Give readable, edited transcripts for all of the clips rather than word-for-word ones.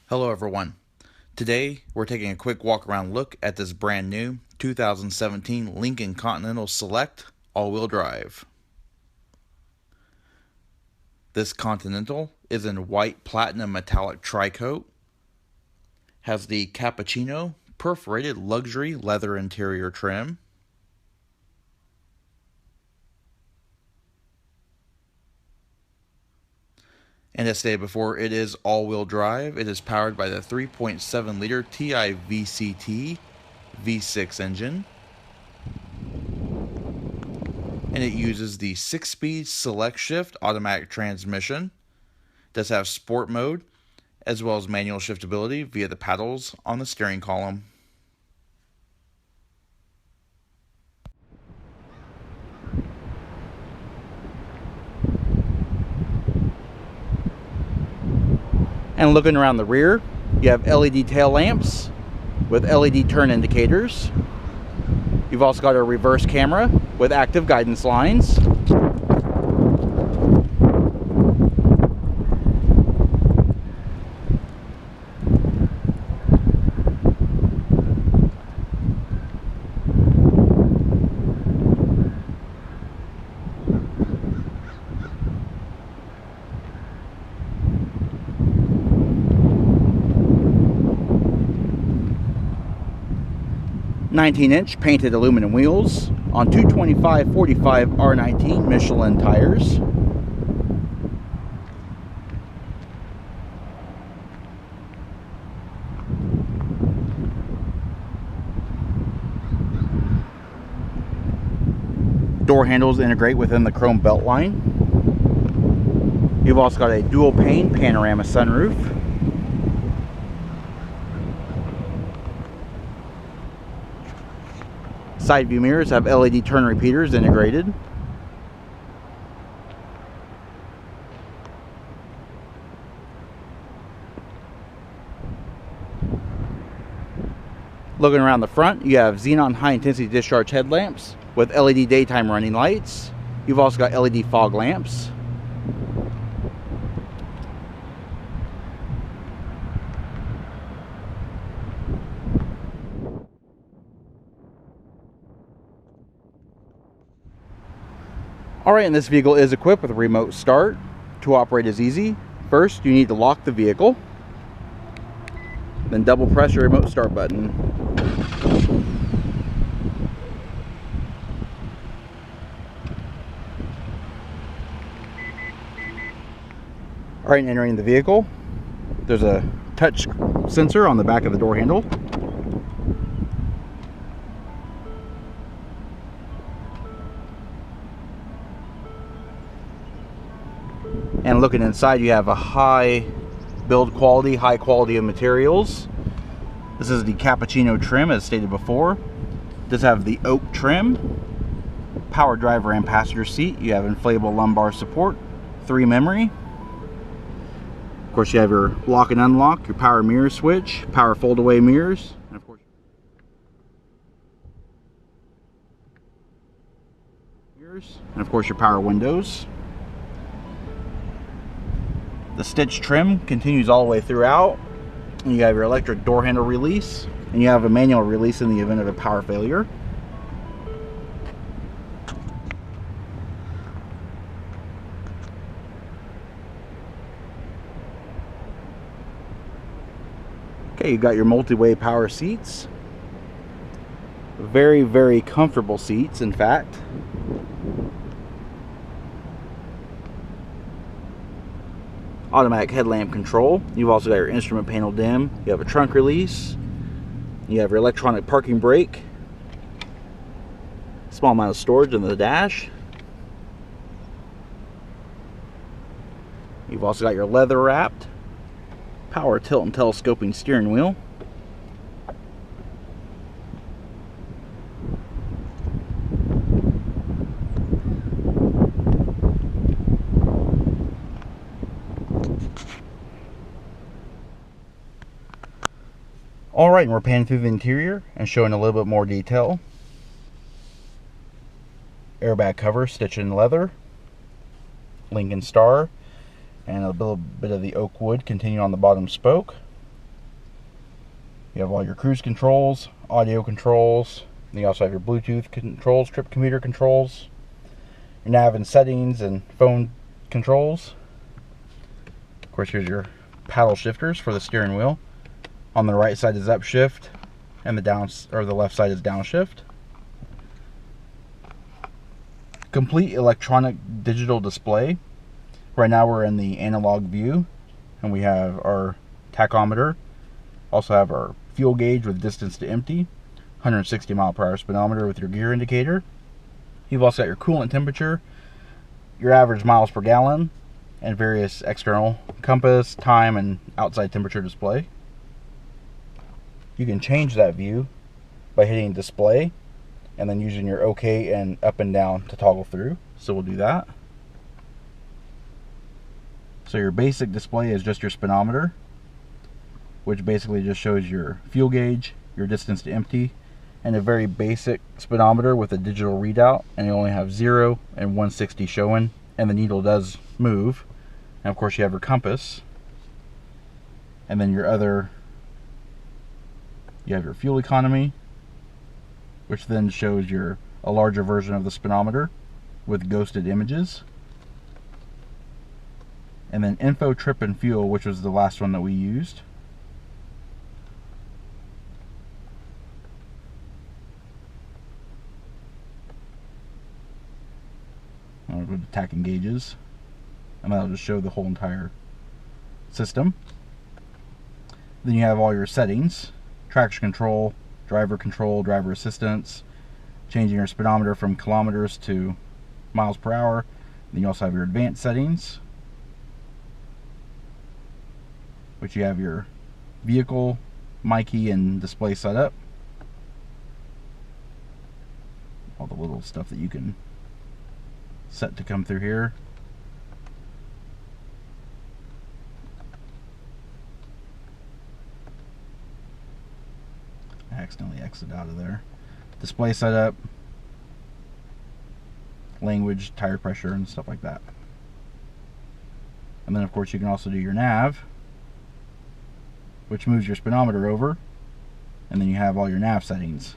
Hello everyone. Today we're taking a quick walk around look at this brand new 2017 Lincoln Continental Select all-wheel drive. This Continental is in white platinum metallic tri-coat, has the Cappuccino perforated luxury leather interior trim, and as stated before, it is all-wheel drive. It is powered by the 3.7 liter Ti-VCT V6 engine, and it uses the 6-speed SelectShift automatic transmission. It does have sport mode as well as manual shiftability via the paddles on the steering column. And looking around the rear, you have LED tail lamps with LED turn indicators. You've also got a reverse camera with active guidance lines. "19-inch painted aluminum wheels on 225/45 R19 Michelin tires. Door handles integrate within the chrome belt line. You've also got a dual pane panorama sunroof. Side view mirrors have LED turn repeaters integrated. Looking around the front, you have xenon high intensity discharge headlamps with LED daytime running lights. You've also got LED fog lamps. Alright, and this vehicle is equipped with a remote start. To operate is easy. First, you need to lock the vehicle. Then double press your remote start button. Alright, entering the vehicle, there's a touch sensor on the back of the door handle. And looking inside, you have a high build quality, high quality of materials. This is the Cappuccino trim, as stated before. It does have the oak trim, power driver and passenger seat. You have inflatable lumbar support, 3 memory. Of course, you have your lock and unlock, your power mirror switch, power fold-away mirrors, and of course your power windows. The stitch trim continues all the way throughout. And you have your electric door handle release, and you have a manual release in the event of a power failure. Okay, you've got your multi-way power seats. Very, very comfortable seats, in fact. Automatic headlamp control. You've also got your instrument panel dim. You have a trunk release. You have your electronic parking brake. Small amount of storage in the dash. You've also got your leather wrapped power tilt and telescoping steering wheel. Alright, and we're panning through the interior and showing a little bit more detail. Airbag cover stitched in leather, Lincoln Star, and a little bit of the oak wood continuing on the bottom spoke. You have all your cruise controls, audio controls, and you also have your Bluetooth controls, trip commuter controls, your nav and settings, and phone controls. Of course, here's your paddle shifters for the steering wheel. On the right side is upshift, and the left side is downshift. Complete electronic digital display. Right now we're in the analog view, and we have our tachometer. Also have our fuel gauge with distance to empty, 160 mile/hour speedometer with your gear indicator. You've also got your coolant temperature, your average miles per gallon, and various external compass, time, and outside temperature display. You can change that view by hitting display and then using your OK and up and down to toggle through. So we'll do that. So your basic display is just your speedometer, which basically just shows your fuel gauge, your distance to empty, and a very basic speedometer with a digital readout, and you only have 0 and 160 showing, and the needle does move. And of course you have your compass, and then you have your fuel economy, which then shows a larger version of the speedometer with ghosted images. And then info, trip, and fuel, which was the last one that we used. I'll go to tack and gauges, and that'll just show the whole entire system. Then you have all your settings: traction control, driver assistance, changing your speedometer from kilometers to miles per hour. Then you also have your advanced settings, which you have your vehicle, my key, and display setup. All the little stuff that you can set to come through here. I accidentally exited out of there. Display setup, language, tire pressure, and stuff like that. And then of course you can also do your nav, which moves your speedometer over, and then you have all your nav settings.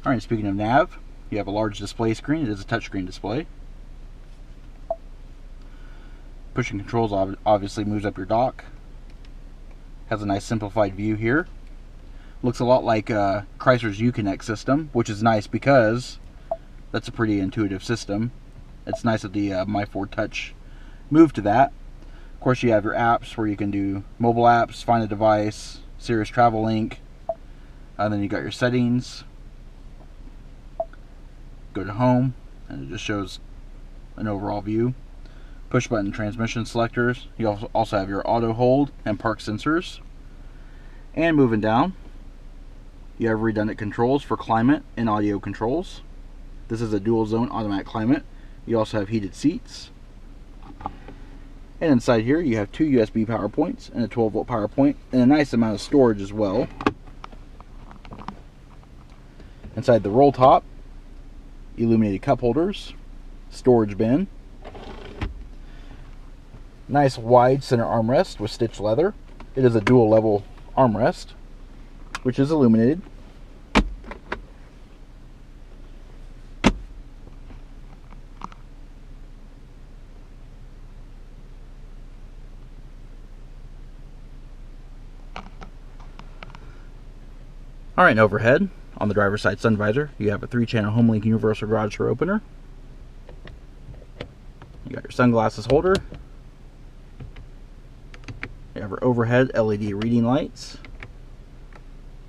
Alright, speaking of nav, you have a large display screen. It is a touchscreen display. Pushing controls obviously moves up your dock. Has a nice simplified view here. Looks a lot like Chrysler's Uconnect system, which is nice because that's a pretty intuitive system. It's nice that the My Ford Touch moved to that. Of course, you have your apps where you can do mobile apps, find a device, Sirius Travel Link, and then you got your settings. Go to home, and it just shows an overall view. Push button transmission selectors. You also have your auto hold and park sensors. And moving down, you have redundant controls for climate and audio controls. This is a dual zone automatic climate. You also have heated seats. And inside here you have 2 USB power points and a 12-volt power point, and a nice amount of storage as well. Inside the roll top, illuminated cup holders, storage bin, nice wide center armrest with stitched leather. It is a dual level armrest, which is illuminated. Alright, and overhead, on the driver's side sun visor, you have a 3-channel HomeLink universal garage door opener. You got your sunglasses holder. You have your overhead LED reading lights,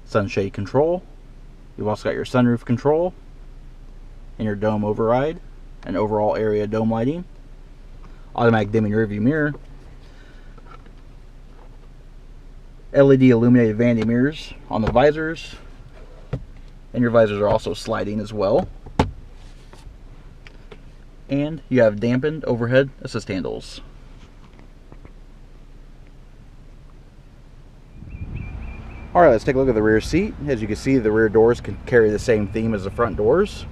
sunshade control. You've also got your sunroof control and your dome override and overall area dome lighting. Automatic dimming rearview mirror. LED illuminated vanity mirrors on the visors, and your visors are also sliding as well. And you have dampened overhead assist handles. Alright, let's take a look at the rear seat. As you can see, the rear doors can carry the same theme as the front doors.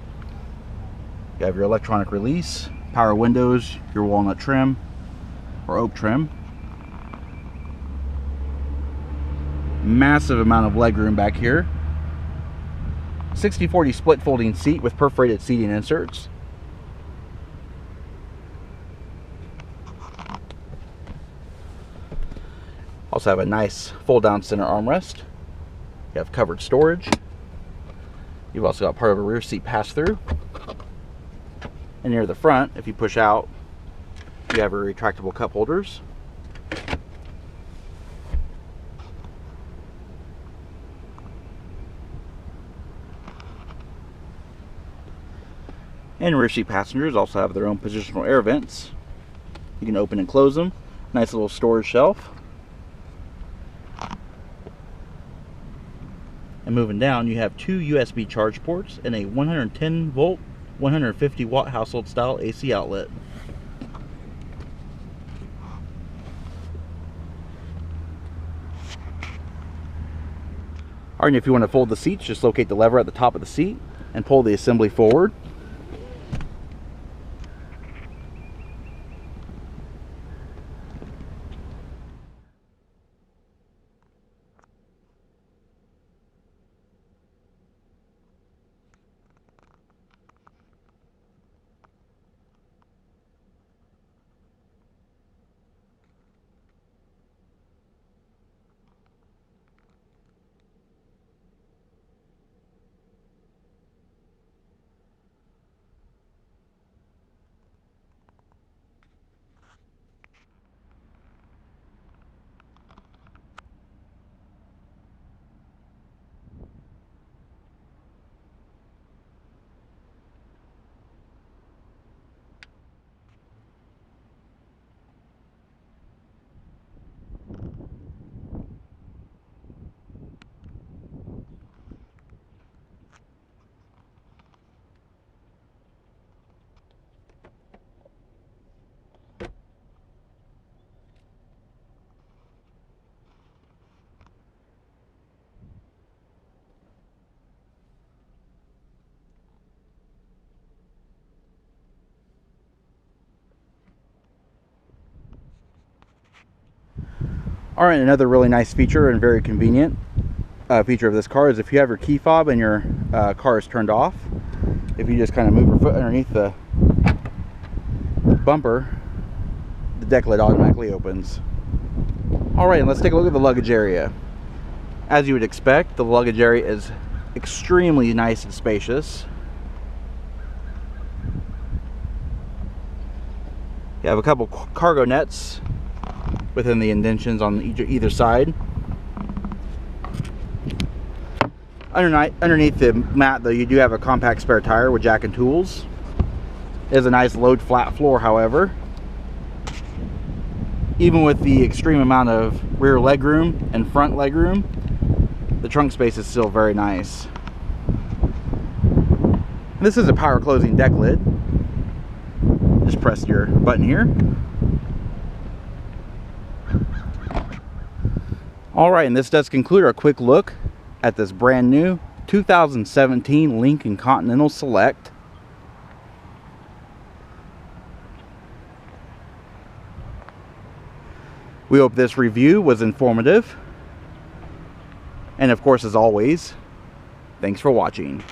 You have your electronic release, power windows, your walnut trim or oak trim. Massive amount of legroom back here. 60/40 split folding seat with perforated seating inserts. Also have a nice fold down center armrest. You have covered storage. You've also got part of a rear seat pass through. And near the front, if you push out, you have your retractable cup holders. And rear seat passengers also have their own positional air vents. You can open and close them. Nice little storage shelf. And moving down, you have 2 USB charge ports and a 110 volt, 150 watt household style AC outlet. Alright, and if you want to fold the seats, just locate the lever at the top of the seat and pull the assembly forward. Alright, another really nice feature and very convenient feature of this car is if you have your key fob and your car is turned off, if you just kind of move your foot underneath the bumper, the deck lid automatically opens. Alright, and let's take a look at the luggage area. As you would expect, the luggage area is extremely nice and spacious. You have a couple cargo nets within the indentions on either side. Underneath the mat, though, you do have a compact spare tire with jack and tools. It is a nice load flat floor, however. Even with the extreme amount of rear legroom and front legroom, the trunk space is still very nice. This is a power closing deck lid. Just press your button here. Alright, and this does conclude our quick look at this brand new 2017 Lincoln Continental Select. We hope this review was informative. And of course, as always, thanks for watching.